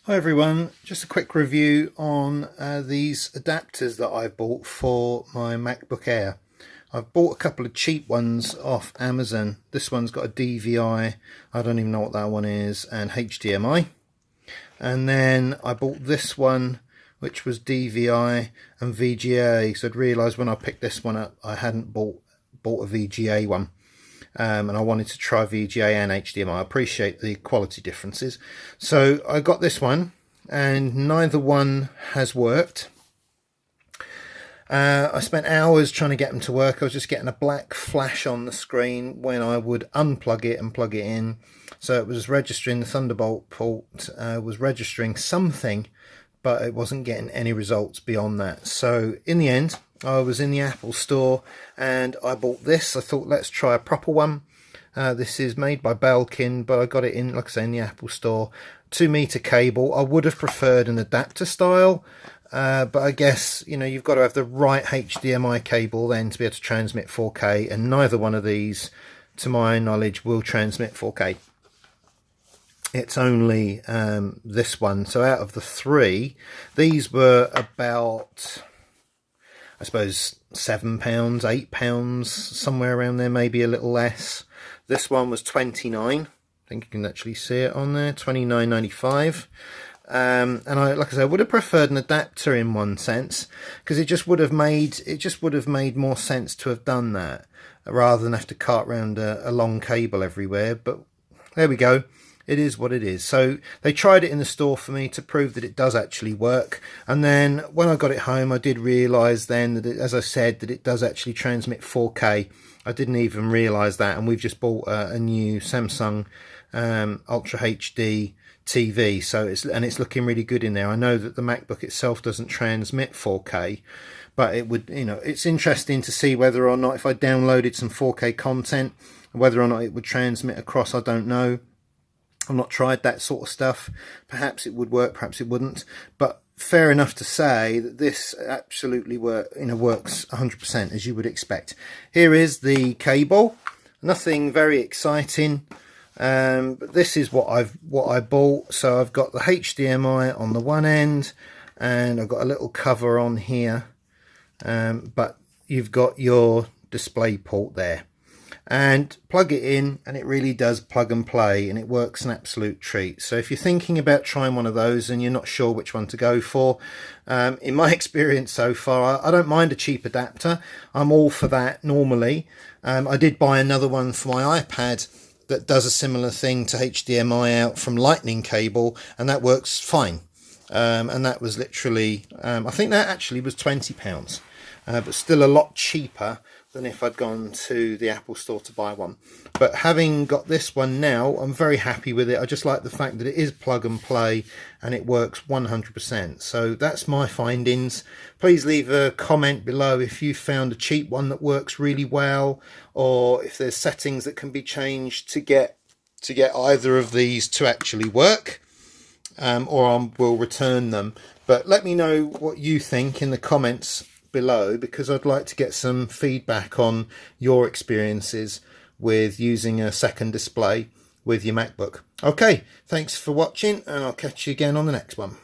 Hi everyone, just a quick review on these adapters that I bought for my MacBook Air. I've bought a couple of cheap ones off Amazon. This one's got a DVI, I don't even know what that one is, and HDMI. And then I bought this one which was DVI and VGA, so I'd realised when I picked this one up I hadn't bought a VGA one. And I wanted to try VGA and HDMI. I appreciate the quality differences. So I got this one and neither one has worked. I spent hours trying to get them to work. I was just getting a black flash on the screen when I would unplug it and plug it in. So it was registering the Thunderbolt port, was registering something, but it wasn't getting any results beyond that. So in the end, I was in the Apple store and I bought this. I thought, let's try a proper one. This is made by Belkin, but I got it in, like I say, in the Apple store. 2-meter cable. I would have preferred an adapter style, but I guess, you know, you've got to have the right HDMI cable then to be able to transmit 4K, and neither one of these, to my knowledge, will transmit 4K. It's only this one. So out of the three, these were about, I suppose, £7, £8, somewhere around there, maybe a little less. This one was 29. I think you can actually see it on there, 29.95. And like I said, I would have preferred an adapter in one sense, because it just would have made more sense to have done that rather than have to cart around a long cable everywhere. But there we go. It is what it is. So they tried it in the store for me to prove that it does actually work, and then when I got it home I did realise then that as I said, that it does actually transmit 4K. I didn't even realise that, and we've just bought a new Samsung Ultra HD TV, so it's looking really good in there. I know that the MacBook itself doesn't transmit 4K, but it would, you know, it's interesting to see whether or not if I downloaded some 4K content, whether or not it would transmit across. I don't know. I've not tried that sort of stuff. Perhaps it would work, perhaps it wouldn't. But fair enough to say that this absolutely works 100%, as you would expect. Here is the cable. Nothing very exciting, but this is what I bought. So I've got the HDMI on the one end, and I've got a little cover on here. But you've got your display port there. And plug it in and it really does plug and play, and it works an absolute treat. So if you're thinking about trying one of those and you're not sure which one to go for, in my experience so far, I don't mind a cheap adapter. I'm all for that normally. I did buy another one for my iPad that does a similar thing to HDMI out from lightning cable, and that works fine. And that was literally, I think that actually was £20, but still a lot cheaper than if I'd gone to the Apple store to buy one. But having got this one now, I'm very happy with it. I just like the fact that it is plug and play and it works 100%. So that's my findings. Please leave a comment below if you found a cheap one that works really well, or if there's settings that can be changed to get either of these to actually work, or I will return them. But let me know what you think in the comments below, because I'd like to get some feedback on your experiences with using a second display with your MacBook. Okay, thanks for watching, and I'll catch you again on the next one.